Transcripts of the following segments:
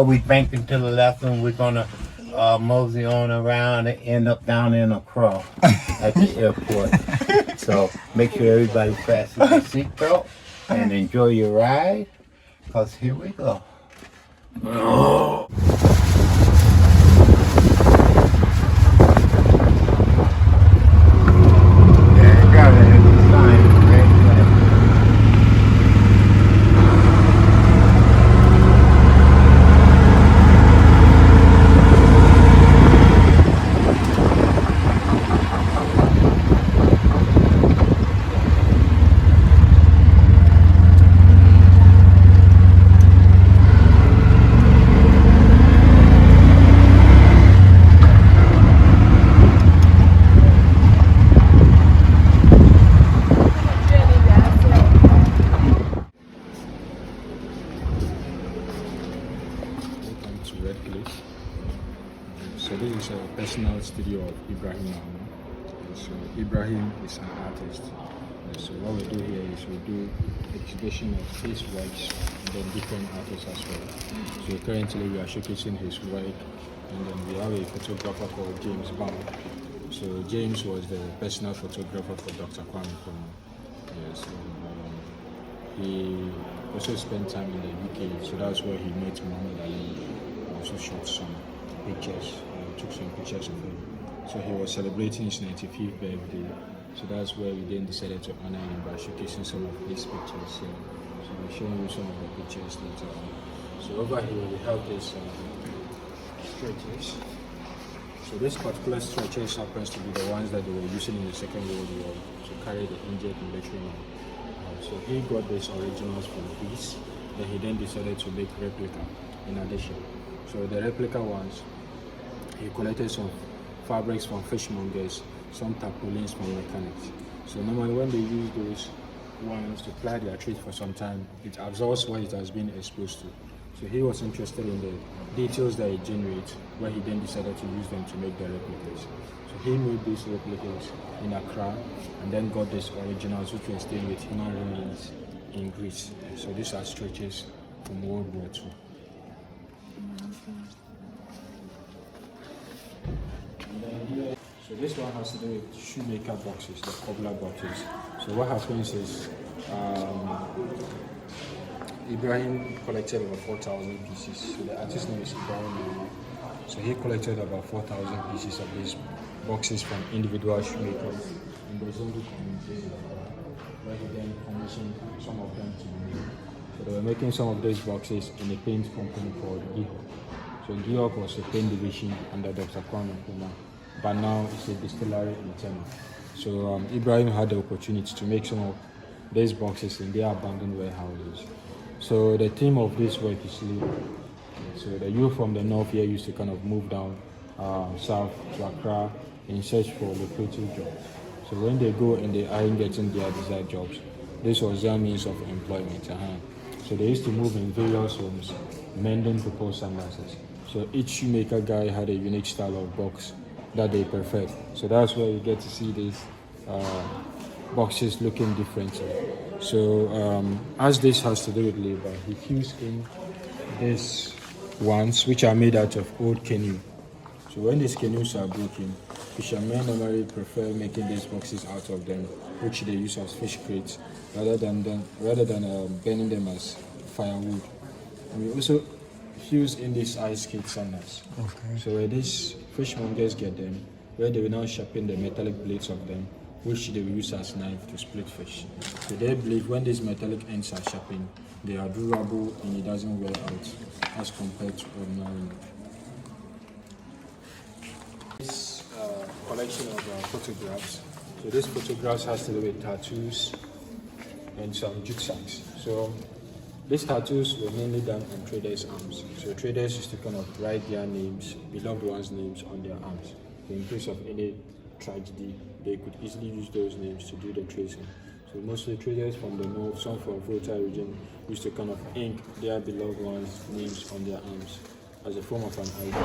We banking to the left and we're gonna mosey on around and end up down in Accra at the airport. So make sure everybody fastens their seatbelt and enjoy your ride, cause here we go. There you go, there's the sign, right there. Welcome to Red Place. So this is a personal studio of Ibrahim Mahama. So Ibrahim is an artist. So what we do here is we do exhibition of his works and then different artists as well. So currently we are showcasing his work, and then we have a photographer called James Bam. So James was the personal photographer for Dr. Kwame Nkrumah. Yes, he also spent time in the UK, so that's where he met Muhammad Ali. Also shot some pictures, took some pictures of him. So he was celebrating his 95th birthday, so that's where we then decided to honor him by showcasing some of his pictures here. So we'll show you some of the pictures later on. So over here we have this stretchers. So this particular stretchers happens to be the ones that they were using in the Second World War to carry the injured military. So he got these originals from Greece, then he then decided to make replica in addition. So the replica ones, he collected some fabrics from fishmongers, some tarpaulins from mechanics. So normally when they use those ones to ply their trade for some time, it absorbs what it has been exposed to. So he was interested in the details that it generates, where he then decided to use them to make the replicas. So he made these replicas in Accra and then got these originals which were staying with human remains in Greece. So these are stretchers from World War II. So this one has to do with shoemaker boxes, the cobbler boxes. So what happens is Ibrahim collected over 4,000 pieces. So the artist name is Ibrahim Mahama. So he collected about 4,000 pieces of these boxes from individual shoemakers in the Zondu community, where he then commissioned some of them to be made. So they were making some of these boxes in a paint company called Gihok. So Gihok was a paint division under Dr. Kwame Nkrumah, but now it's a distillery in Tema. So Ibrahim had the opportunity to make some of these boxes in their abandoned warehouses. So the theme of this work is sleep. So the youth from the north here used to kind of move down south to Accra in search for lucrative jobs. So when they go and they aren't getting their desired jobs, this was their means of employment. So they used to move in various homes, mending people's sunglasses. So each shoemaker guy had a unique style of box that they preferred. So that's where you get to see these boxes looking differently. So as this has to do with labor, he fused in these ones which are made out of old canoe. So when these canoes are broken, fishermen normally prefer making these boxes out of them, which they use as fish crates, rather than burning them as firewood. And we also fuse in these ice skate sandals. Okay. So where these fishmongers get them, where they will now sharpen the metallic blades of them, which they will use as knife to split fish. So they believe when these metallic ends are sharpened, they are durable and it doesn't wear out as compared to ordinary. This collection of photographs. So this photographs has to do with tattoos and some jute sacks. So these tattoos were mainly done on traders' arms. So traders used to kind of write their names, beloved ones' names on their arms. So in case of any tragedy, they could easily use those names to do the tracing. So mostly traders from the north, some from Volta region, used to kind of ink their beloved ones' names on their arms as a form of an ID.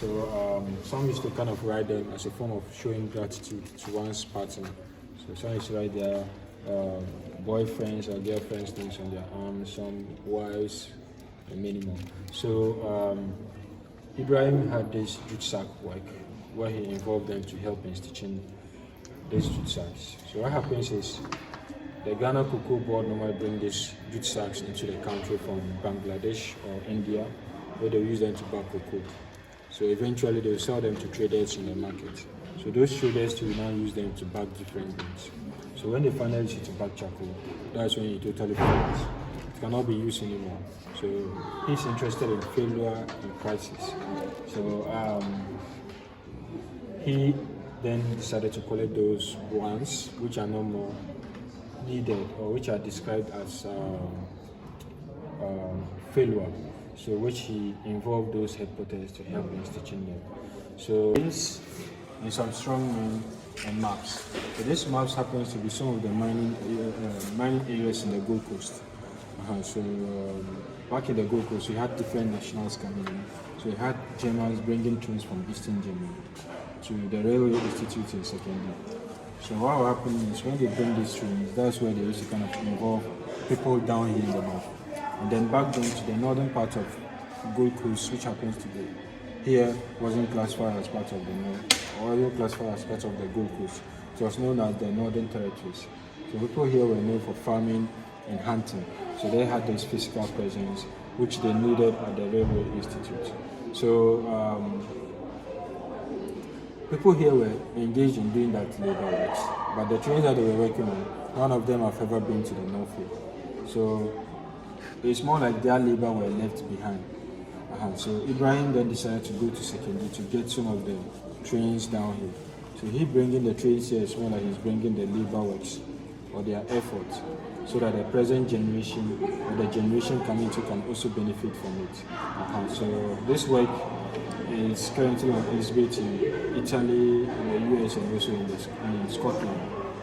So some used to kind of write them as a form of showing gratitude to one's partner. So some used to write their boyfriends or girlfriends' names on their arms, some wives and many more. So Ibrahim had this jute sack work where he involved them to help in stitching these jute sacks. So what happens is the Ghana Cocoa Board normally bring these jute sacks into the country from Bangladesh or India, where they use them to bag cocoa. So eventually they will sell them to traders in the market. So those traders will now use them to bag different things. So when they finally see to bag charcoal, that's when it totally fails. It cannot be used anymore. So he's interested in failure and crisis. So he then decided to collect those ones which are no more needed or which are described as failure. So which he involved those headquarters to help in stitching them. So this is some strong men and maps. So this maps happens to be some of the mining areas in the Gold Coast. Back in the Gold Coast, we had different nationals coming in. So we had Germans bringing trains from Eastern Germany to the Railway Institute in Secondary. So what will happen is when they bring these trains, that's where they used to kind of involve people down here in the north. And then back down to the northern part of Gold Coast, which happens to be here, wasn't classified as part of the north, or even classified as part of the Gold Coast. It was known as the Northern Territories. So people here were known for farming and hunting. So they had this physical presence, which they needed at the Railway Institute. So people here were engaged in doing that labor work, but the trains that they were working on, none of them have ever been to the North here. So it's more like their labor were left behind. So Ibrahim then decided to go to Secondary to get some of the trains down here. So he bringing the trains here as well as he's bringing the labor works or their efforts, so that the present generation or the generation coming to can also benefit from it. So this work is currently on exhibit in Italy, in the US, and also in Scotland.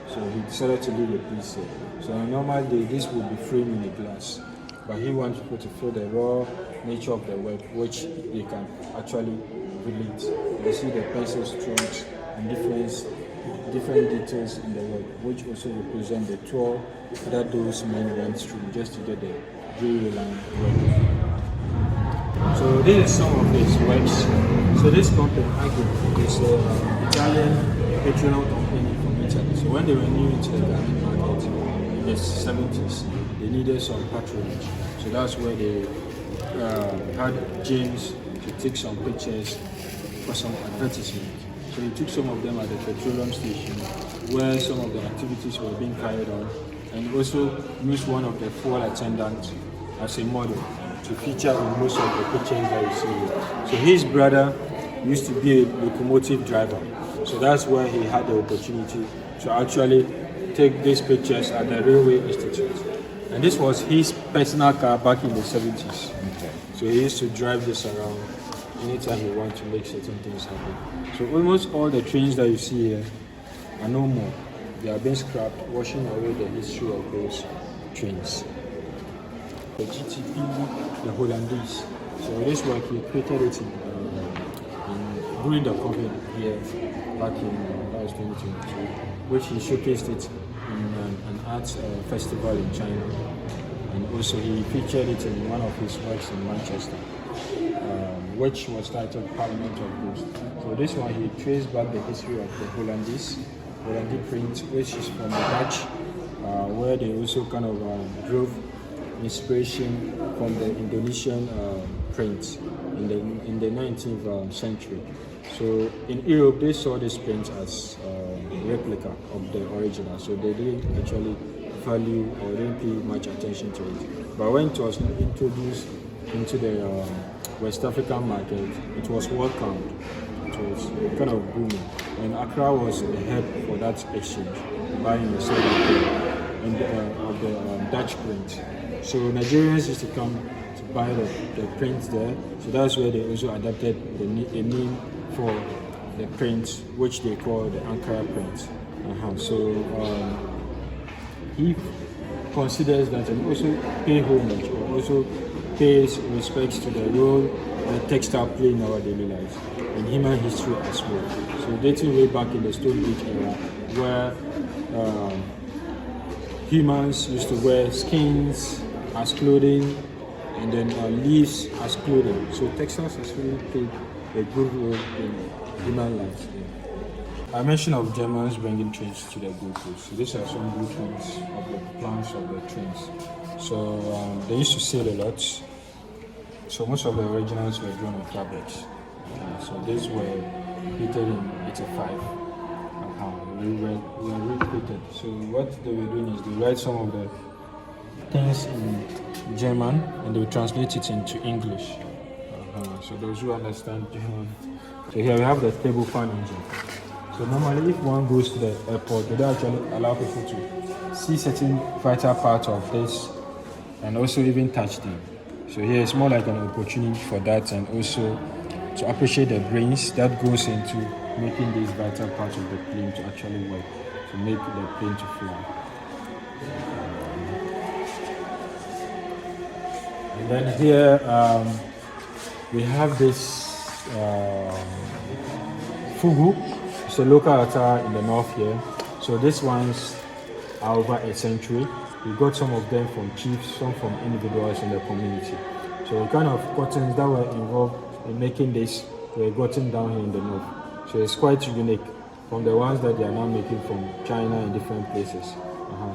So he decided to leave a piece here. So on a normal day, this would be framed in a glass, but he wants people to feel the raw nature of the work, which they can actually relate. You see the pencil strokes and different details in the work, which also represent the tour that those men went through just to get the railway line work. So this is some of his works. So this company, Agri, is an Italian petroleum company from Italy. So when they were new into the Ghanaian market in the 70s, they needed some patronage. So that's where they had James to take some pictures for some advertisement. So he took some of them at the petroleum station where some of the activities were being carried on, and also used one of the fuel attendants as a model to feature in most of the pictures that you see here. So his brother used to be a locomotive driver. So that's where he had the opportunity to actually take these pictures at the Railway Institute. And this was his personal car back in the 70s. Okay. So he used to drive this around anytime he wanted to make certain things happen. So almost all the trains that you see here are no more. They are being scrapped, washing away the history of those trains. The GTP, the Hollandese. So this work he created it during the COVID year back in 2022, which he showcased it in an arts festival in China, and also he featured it in one of his works in Manchester, which was titled Parliament of Ghosts. So this one he traced back the history of the Hollandese print, which is from the Dutch, where they also kind of drove inspiration from the Indonesian print in the 19th century. So in Europe, they saw this print as a replica of the original, so they didn't actually value or didn't pay much attention to it. But when it was introduced into the West African market, it was welcomed. It was kind of booming, and Accra was the hub for that exchange, buying and selling of the Dutch print. So Nigerians used to come to buy the prints there. So that's where they also adapted a name for the print, which they call the Ankara print. So he considers that and also pay homage or also pays respects to the role that textile play in our daily lives and human history as well. So dating way back in the Stone Age era, where humans used to wear skins as clothing, and then leaves as clothing. So textiles has really played a good role in human life. I mentioned of Germans bringing trains to the Gold Coast. So these are some blueprints of the plans of the trains. So they used to sail a lot. So most of the originals were drawn on fabrics. So these were created in 85. We were recreated. So what they were doing is they write some of the things in German and they will translate it into English. So those who understand German. So here we have the table fan engine. So normally if one goes to the airport, they don't actually allow people to see certain vital parts of this and also even touch them. So here it's more like an opportunity for that and also to appreciate the brains that goes into making these vital parts of the plane to actually work, to make the plane to fly. And then here we have this fugu. It's a local attire in the north here. So these ones are over a century. We got some of them from chiefs, some from individuals in the community. So the kind of cottons that were involved in making this were gotten down here in the north. So it's quite unique from the ones that they are now making from China and different places.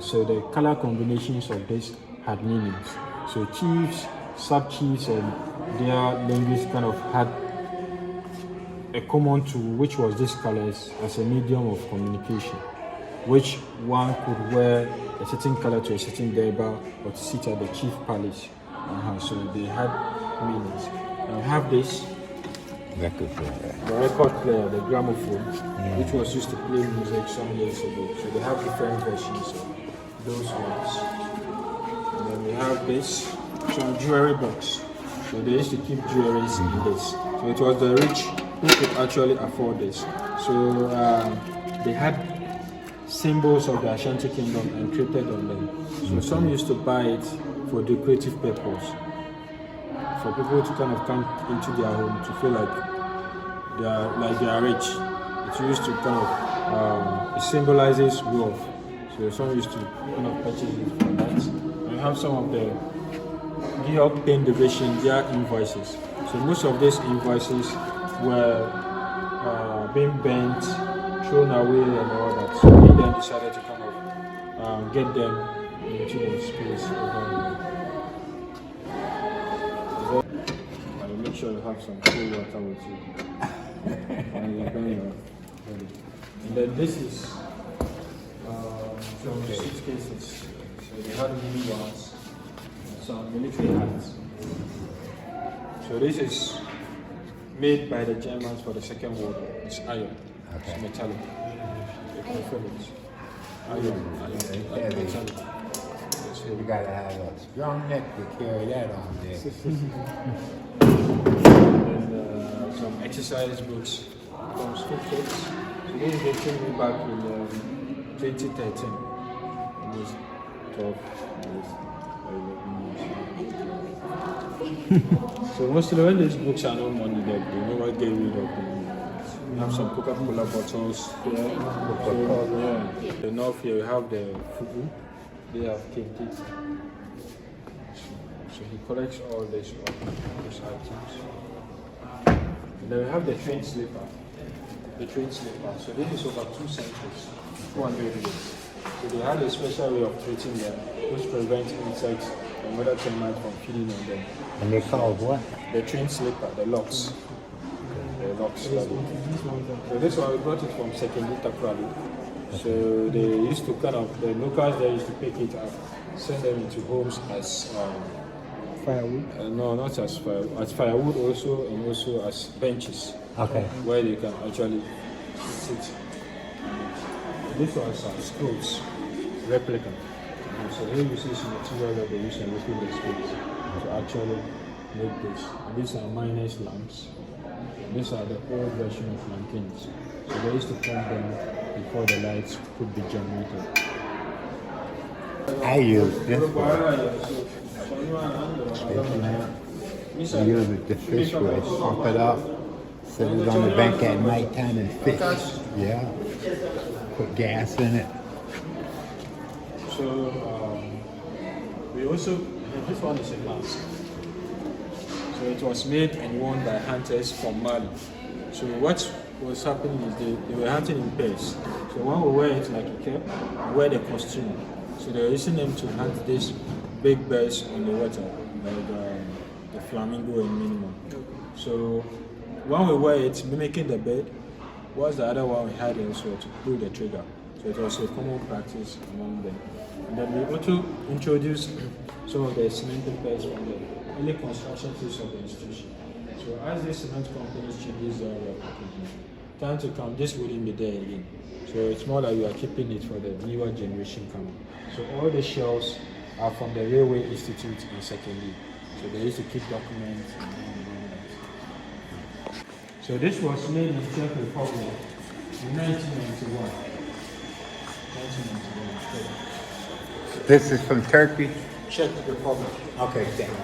So the color combinations of this had meanings. So chiefs, sub-chiefs and their language kind of had a common tool, which was these colors as a medium of communication, which one could wear a certain color to a certain derby or to sit at the chief palace. So they had meanings. Now we have this Record player. the record player, the gramophone, which was used to play music some years ago. So they have different versions of those ones. And then we have this, some jewelry box. So they used to keep jewelries in this. So it was the rich who could actually afford this. So they had symbols of the Ashanti Kingdom encrypted on them. So some used to buy it for decorative purpose, for people to kind of come into their home to feel like they are rich. It used to kind of it symbolizes wealth. So some used to kind of purchase it for that. And we have some of the Georg Pain division, their invoices. So most of these invoices were being bent, thrown away and all that. So we then decided to kind of get them into the space over here. I'll make sure you have some cool water with you. And you're going ready. And then this is some suitcases. So they had mini ones, some military hats. So this is made by the Germans for the Second World War. It's iron. Okay. It's metallic. You can feel it. Iron, metallic. You gotta have a strong neck to carry that on there. And some exercise books from Scriptures. So this they came me back in 2013. Almost 12 years. So mostly when these books are no money, they never get rid of them. We have some Coca-Cola bottles here. So, the north here we have the fugu. They have kente. So he collects all these items. And then we have the train slipper. The train slipper. So this is over 2 centuries, 200 years. So they had a special way of treating them, which prevents insects and other termites from feeding on them. And they called what? The train slipper, the locks. The locks. So this one we brought it from Secondary Takrali. So they used to kind of, the locals they used to pick it up, send them into homes as Firewood? no, not as firewood also, and also as benches. Okay. Where they can actually sit. This was scrolls, replica. So here you see some material that they use in making the space to actually make this. And these are miners lamps. These are the old version of lanterns. So they used to pump them before the lights could be generated. I use this one. I use it the fish way. Pump it up, set it on the bank at nighttime and fish. Yeah. Put gas in it. So we also, this one is a mask. So it was made and worn by hunters from Mali. So what was happening is they were hunting in pairs. So one will wear it like a cap, wear the costume. So they were using them to hunt these big birds on the water, like the flamingo and minimum. So one will wear it mimicking the bird, whilst the other one we had also to pull the trigger. So it was a common practice among them. And then we also introduced some of the cementing pairs from the early construction phase of the institution. So as the cement companies changes their packaging, time to come, this wouldn't be there again. So it's more like we are keeping it for the newer generation coming. So all the shells are from the Railway Institute in secondary. So they used to keep documents and all that. So this was made in Czech Republic in 1991. 1991. This is from Turkey? Czech Republic. Okay, thank you.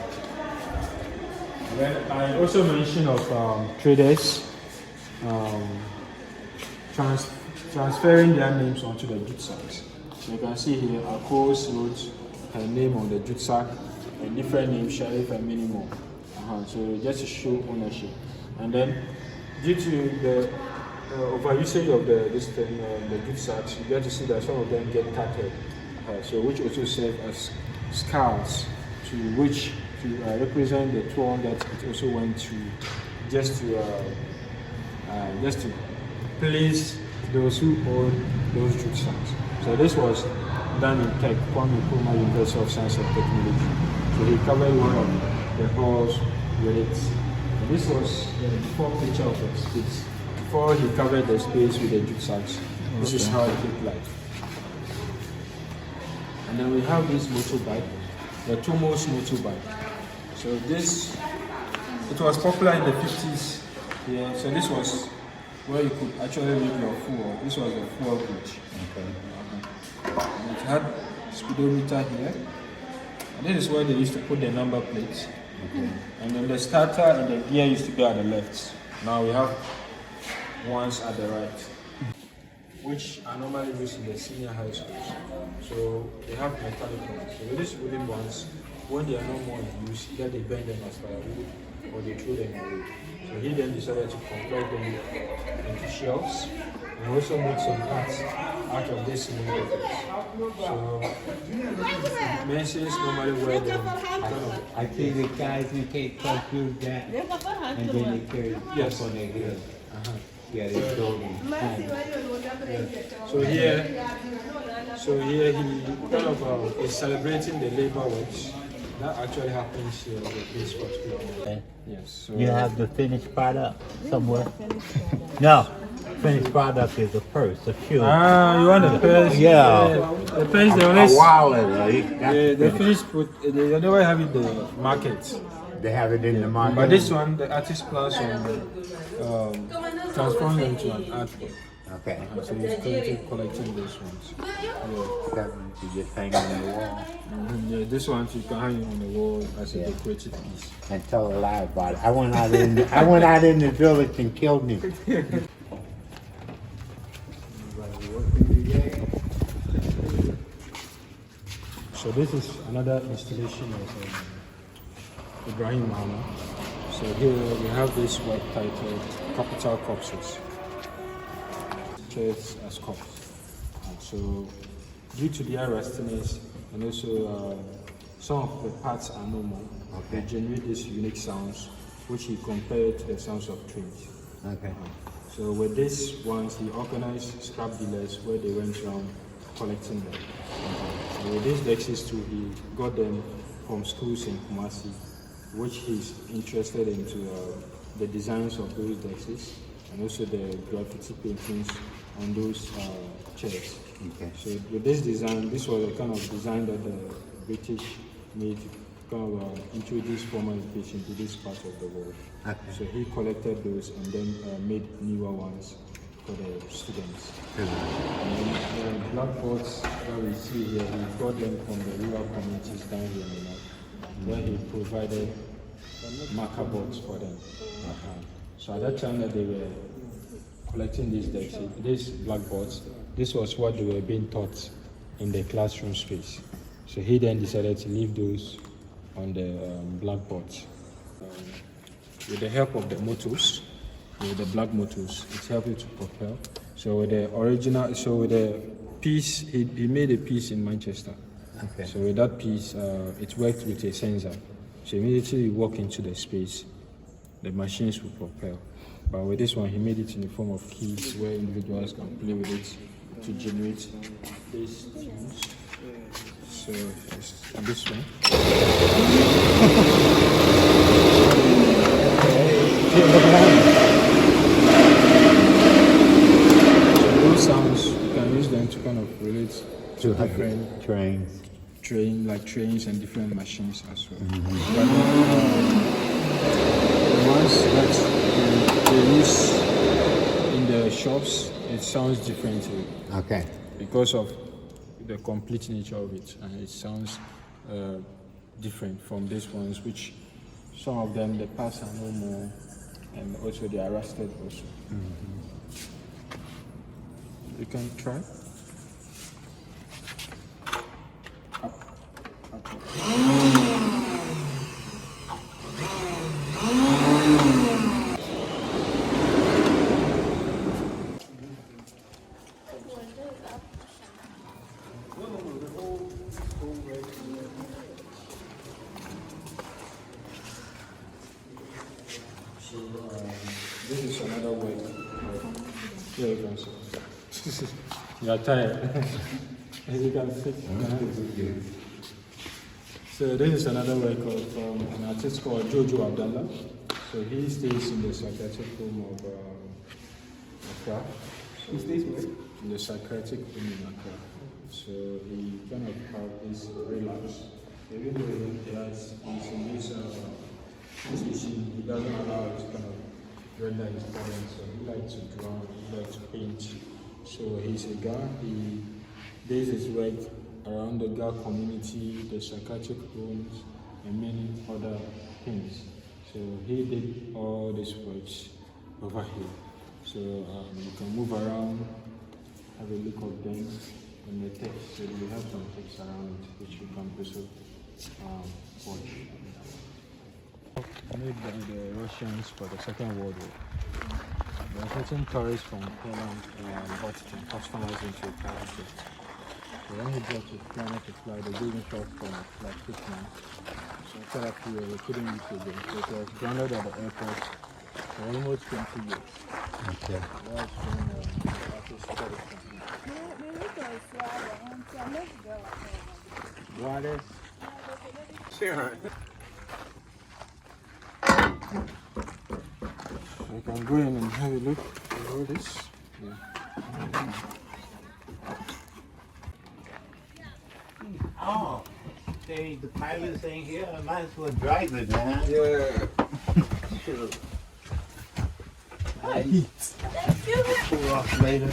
Then I also mentioned of traders transferring their names onto the jute sacks. So you can see here, Akos wrote her name on the jute sack, a different name, Sharif and many more. So just to show ownership. And then, due to the overusage of the jute sacks, you get to see that some of them get tattered. So which also serve as scars to represent the toll that it also went to just to please those who own those jute sacks. So this was done in Tech, Kwame Nkrumah University of Science and Technology. So he covered one of the halls with it. And this was the before picture of the space. Before he covered the space with the jute sacks. This is how it looked like. And then we have this motorbike, the Tomos motorbike. So this, it was popular in the 50s. Yeah, so this was where you could actually read your fuel. This was the fuel gauge. Okay. And it had speedometer here. And this is where they used to put the number plates. Okay. And then the starter and the gear used to be at the left. Now we have ones at the right, which are normally used in the senior high schools. So they have mechanical ones. So these wooden ones, when they are no more in use, either they burn them as firewood or they throw them away. So he then decided to convert them into shelves and also make some parts out of this similar things. So Masons normally wear them. I see the guys who take trucks use that and then they carry it Yes. on their head. Yeah, they throw them. So here he kind of is celebrating the labor works. That actually happens here with this particular one. Okay. Yes. So You have the finished product somewhere? No, finished product is a purse, a shoe. you want the purse? Yeah. The purse they A always wallet. they finish they never have it in the market. They have it in the market. But this one, the artist plans on transforming it into an artwork. Okay. So he's currently collecting these ones. That you just hang on the wall Yeah, this one you can hang on the wall as a decorative piece. and tell a lie about it. I went out in the village and killed him. So this is another installation of Ibrahim Mahama. So here we have this work titled Capital Corpses. Chairs as corpses. So due to their rustiness and also some of the parts are no more, they generate these unique sounds which he compared to the sounds of trains. Okay. So with these ones, he organized scrap dealers where they went around collecting them. And with these dexes too, he got them from schools in Kumasi, which he's interested into the designs of those dexes and also the graffiti paintings on those chairs. Okay. So with this design, this was a kind of design that the British made to kind of introduce formal education to this part of the world. Okay. So he collected those and then made newer ones for the students. And the blackboards that we see here, he brought them from the rural communities down here in the north, where he provided marker boards for them. So at that time that they were collecting these blackboards, this was what they were being taught in the classroom space. So he then decided to leave those on the blackboards. with the help of the motors, with the black motors, it helps it to propel. So with the original, so with the piece, he made a piece in Manchester. Okay. So with that piece, it worked with a sensor. So immediately you walk into the space, the machines will propel. But with this one, he made it in the form of keys where individuals can play with it to generate these tunes. So it's this one. So those sounds, you can use them to kind of relate to different trains. Trains and different machines as well. But the ones that they use in the shops, it sounds differently. Okay. Because of the complete nature of it, and it sounds different from these ones, which some of them the parts are no more, and also they are rusted also. You can try. This is another way. Yeah, you can see. You are tired. As you can see. So this is another record from an artist called Jojo Abdallah. So he stays in the psychiatric home of Accra. So he stays where? In the psychiatric home in Accra. So he kind of have this relapse. Even though he's in this machine, he doesn't allow it to kind of render his talent. So he likes to draw, he likes to paint. So he's a guy, he does his work around the Ga community, the psychiatric homes, and many other things. So he did all these works over here. So you can move around, have a look of them, and the text. So we have some text around it, which you can also watch. Made by the Russians for the Second World War. There are certain tourists from Poland bought it and customized into a private jet. So when he brought it, planning to fly, they gave him short for like 6 months. So after that period, we couldn't use it again. So it was grounded at the airport for almost 20 years. Okay. That's when the artist started complete. Water. Sure. You can go in and have a look at all this. Yeah. Oh, the pilots ain't here. I might as well drive it, man. Yeah. Sure. Pull off later.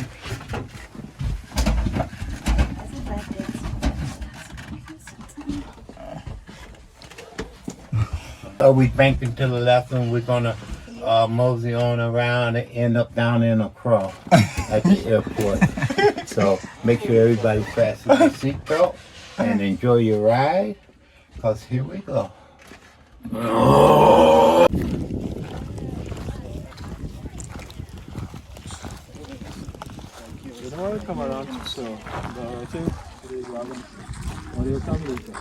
So we banking to the left and we're gonna mosey on around and end up down in Accra at the airport. So make sure everybody fastens their seatbelt and enjoy your ride, cause here we go. You don't want to come around, so I think today you haven't. Or you'll come later.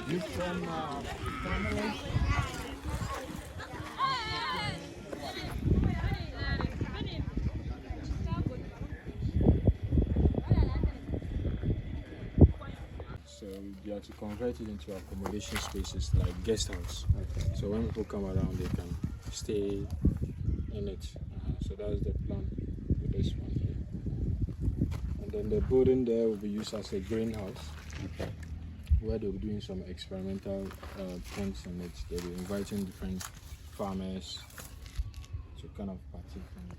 You from Tamale? So you have to convert it into accommodation spaces like guest house. Okay. So when people come around, they can stay in it. So that's the plan for this one here. And then the building there will be used as a greenhouse. Okay. Where they'll be doing some experimental things on it. They'll be inviting different farmers to kind of partake in it.